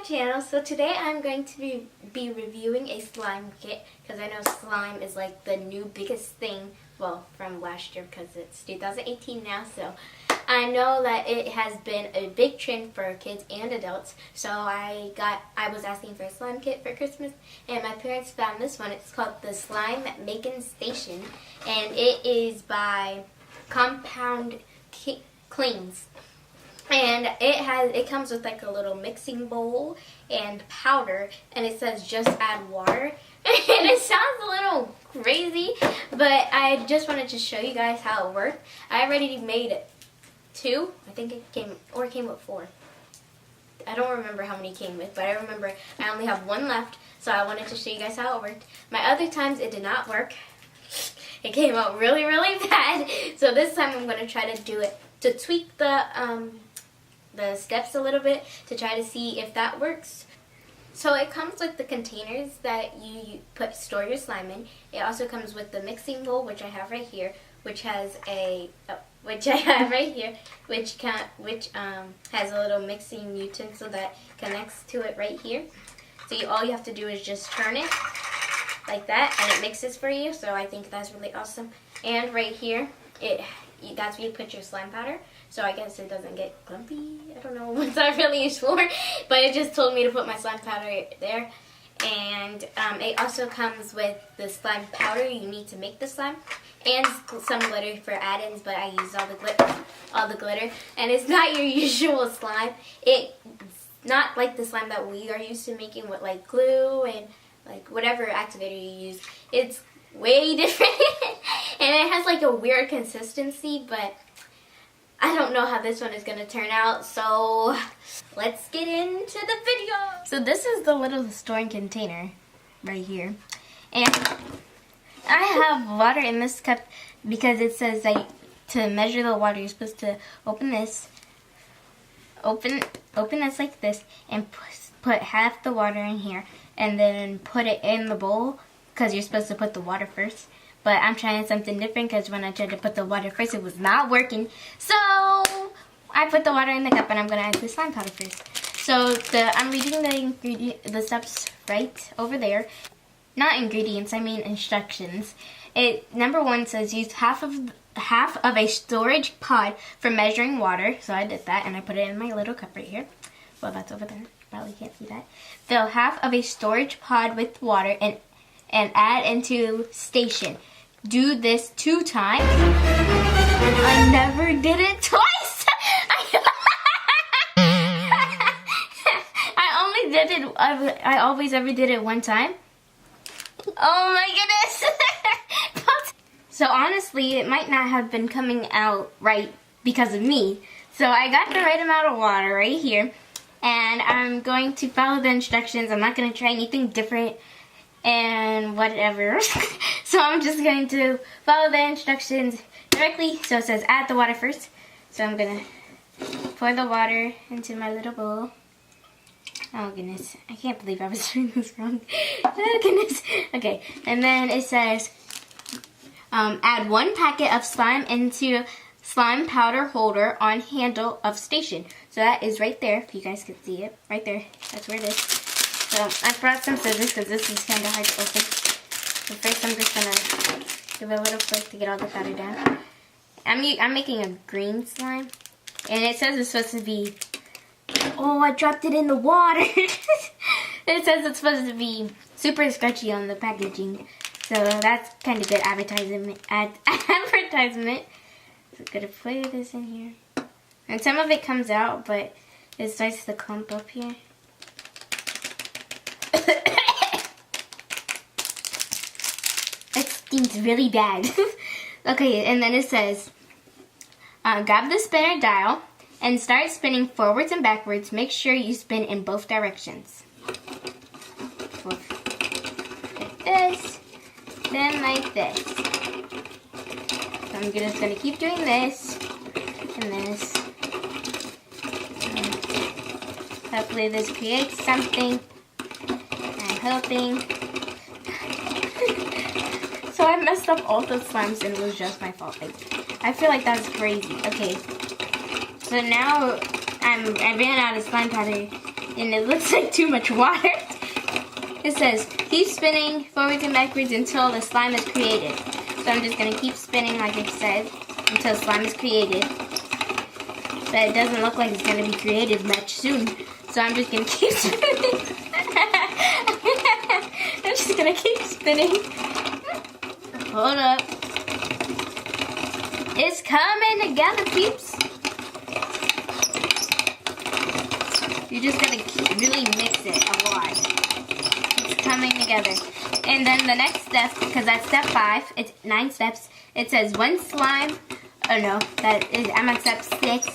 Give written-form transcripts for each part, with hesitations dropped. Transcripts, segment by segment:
channel. So today I'm going to be reviewing a slime kit because I know slime is like the new biggest thing, well, from last year because it's 2018 now, so I know that it has been a big trend for kids and adults. So I was asking for a slime kit for Christmas and my parents found this one. It's called the Slime Making Station and it is by Compound Cleans. And it comes with like a little mixing bowl and powder, and it says just add water. And it sounds a little crazy, but I just wanted to show you guys how it worked. I already made 2. I think it came with 4. I don't remember how many it came with, but I remember I only have 1 left, so I wanted to show you guys how it worked. My other times it did not work. It came out really, really bad. So this time I'm going to try to do it to tweak the steps a little bit to try to see if that works. So it comes with the containers that you store your slime in. It also comes with the mixing bowl, which I have right here, which has a has a little mixing utensil that connects to it right here. So all you have to do is just turn it like that, and it mixes for you. So I think that's really awesome. And right here, that's where you put your slime powder. So I guess it doesn't get clumpy. I don't know what that really is for, but it just told me to put my slime powder there. And it also comes with the slime powder you need to make the slime, and some glitter for add-ins. But I used all the glitter, and it's not your usual slime. It's not like the slime that we are used to making with like glue and like whatever activator you use. It's way different, and it has like a weird consistency, but I don't know how this one is going to turn out, so let's get into the video. So this is the little storing container right here, and I have water in this cup because it says that to measure the water you're supposed to open this like this and put half the water in here and then put it in the bowl because you're supposed to put the water first. But I'm trying something different because when I tried to put the water first, it was not working. So I put the water in the cup and I'm going to add the slime powder first. So I'm reading the steps right over there. Not ingredients, I mean instructions. Number 1 says use half of a storage pod for measuring water. So I did that and I put it in my little cup right here. Well, that's over there. Probably can't see that. Fill half of a storage pod with water and add into station. Do this 2 times. I never did it twice. I always ever did it 1 time. Oh my goodness. So honestly, it might not have been coming out right because of me. So I got the right amount of water right here. And I'm going to follow the instructions. I'm not going to try anything different and whatever. So I'm just going to follow the instructions directly. So it says add the water first. So I'm going to pour the water into my little bowl. Oh goodness, I can't believe I was doing this wrong. Oh goodness. Okay, and then it says add 1 packet of slime into slime powder holder on handle of station. So that is right there, if you guys can see it. Right there, that's where it is. So I brought some scissors because this is kind of hard to open. So first I'm just going to give it a little flick to get all the powder down. I'm making a green slime. And it says it's supposed to be... Oh, I dropped it in the water. It says it's supposed to be super scratchy on the packaging. So that's kind of good advertisement. So I'm going to put this in here. And some of it comes out, but it starts to clump up here. It stinks really bad. Okay, and then it says, grab the spinner dial and start spinning forwards and backwards. Make sure you spin in both directions. Like this, then like this. So I'm just going to keep doing this and this. Hopefully this creates something. I'm hoping. So I messed up all the slimes and it was just my fault. I feel like that's crazy. Okay. So now I ran out of slime powder and it looks like too much water. It says, keep spinning forwards and backwards until the slime is created. So I'm just going to keep spinning like it said until slime is created. But it doesn't look like it's going to be created much soon. So I'm just going to keep spinning. I'm just going to keep spinning. Hold up. It's coming together, peeps. You just got to really mix it a lot. It's coming together. And then the next step, because that's step 5, it's 9 steps. It says one slime. Oh no, I'm on step 6.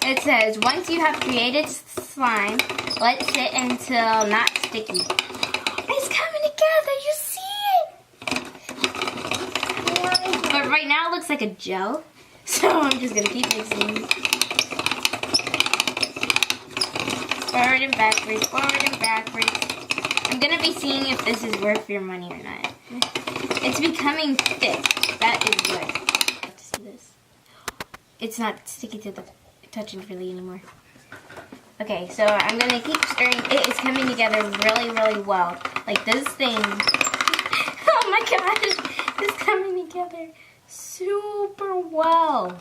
It says once you have created slime, let it sit until not sticky. It's coming together. You see it? But right now it looks like a gel. So I'm just gonna keep mixing. Forward and backwards, forward and backwards. I'm gonna be seeing if this is worth your money or not. It's becoming thick. That is good. Let's see this. It's not sticky to the touching really anymore. Okay, so I'm gonna keep stirring. It is coming together really, really well. Like this thing. Oh my gosh, it's coming together super well.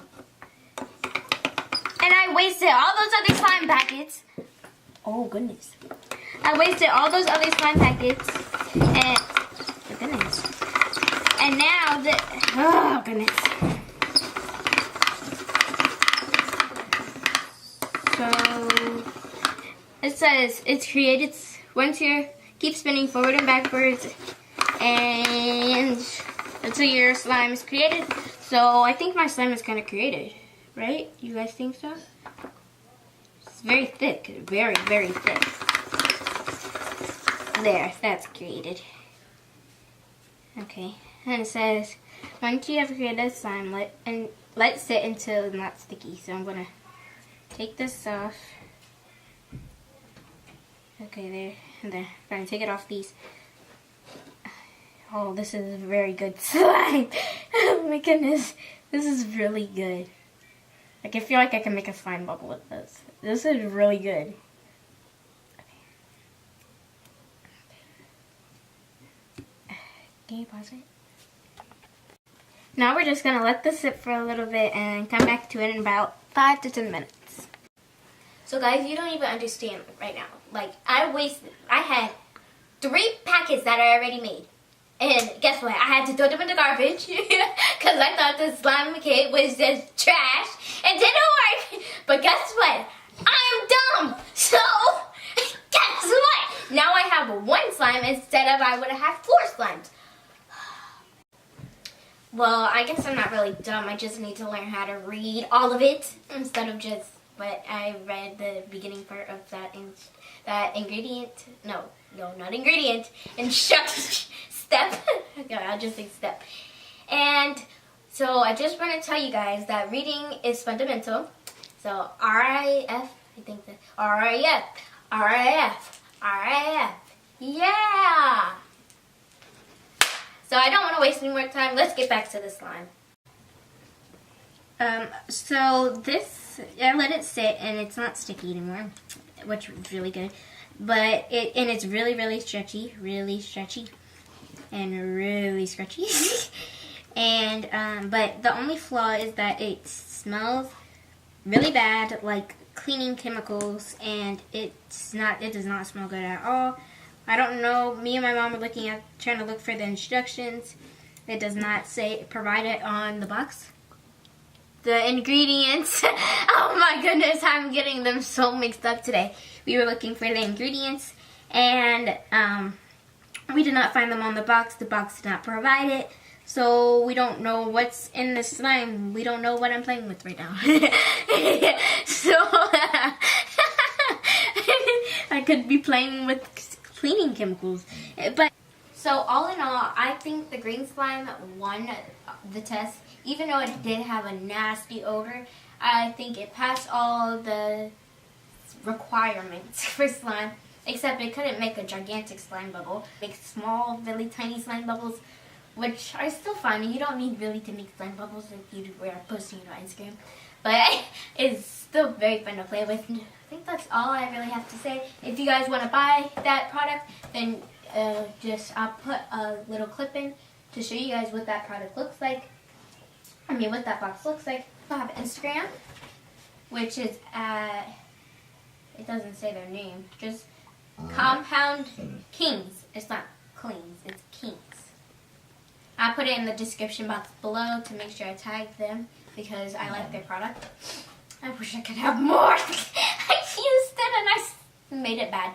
And I wasted all those other slime packets. Oh goodness. I wasted all those other slime packets, and oh goodness. And now oh goodness. So it says it's created once you keep spinning forward and backwards, and until your slime is created. So I think my slime is kind of created, right? You guys think so? It's very thick, very, very thick. There, that's created. Okay, and it says once you have created slime, let it sit until it's not sticky. So I'm gonna take this off. Okay, there, and there. I'm gonna take it off these. Oh, this is very good slime. Oh my goodness, this is really good. Like I feel like I can make a slime bubble with this. This is really good. Can you pause it? Now we're just gonna let this sit for a little bit and come back to it in about 5 to 10 minutes. So guys, you don't even understand right now. Like I had 3 packets that I already made. And guess what? I had to throw them in the garbage because I thought the slime kit was just trash and didn't work. But guess what? I'm dumb. So guess what? Now I have 1 slime instead of I would have had 4 slimes. Well, I guess I'm not really dumb. I just need to learn how to read all of it instead of just what I read the beginning part of that ingredient. No, not ingredient. Step. Okay, I'll just say step. And so I just want to tell you guys that reading is fundamental. So R-I-F, I think that R-I-F, R-I-F, R-I-F. Yeah! So I don't want to waste any more time. Let's get back to the slime. So this, I let it sit and it's not sticky anymore, which is really good. But it's really, really stretchy, and really scratchy. And but the only flaw is that it smells really bad, like cleaning chemicals, and it does not smell good at all. I don't know. Me and my mom are trying to look for the instructions. It does not say provide it on the box. The ingredients. Oh my goodness, I'm getting them so mixed up today. We were looking for the ingredients, and we did not find them on the box. The box did not provide it. So we don't know what's in the slime. We don't know what I'm playing with right now. So I could be playing with cleaning chemicals. But so all in all, I think the green slime won the test. Even though it did have a nasty odor, I think it passed all the requirements for slime. Except it couldn't make a gigantic slime bubble. Make small, really tiny slime bubbles, which are still fine. You don't need really to make slime bubbles like you do where I post on Instagram. but it's still very fun to play with. I think that's all I really have to say. If you guys want to buy that product, then I'll put a little clip in to show you guys what that product looks like. I mean, what that box looks like. I have Instagram, which is at, it doesn't say their name, just Compound Kings. It's not Cleans, it's Kings. I'll put it in the description box below to make sure I tag them because I like their product. I wish I could have more. I used it and I made it bad.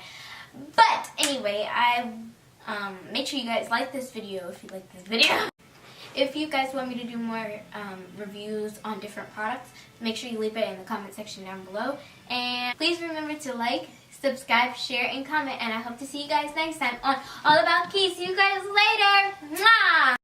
But anyway, make sure you guys like this video if you like this video. If you guys want me to do more reviews on different products, make sure you leave it in the comment section down below. And please remember to like, subscribe, share, and comment. And I hope to see you guys next time on All About Keys. See you guys later. Mwah!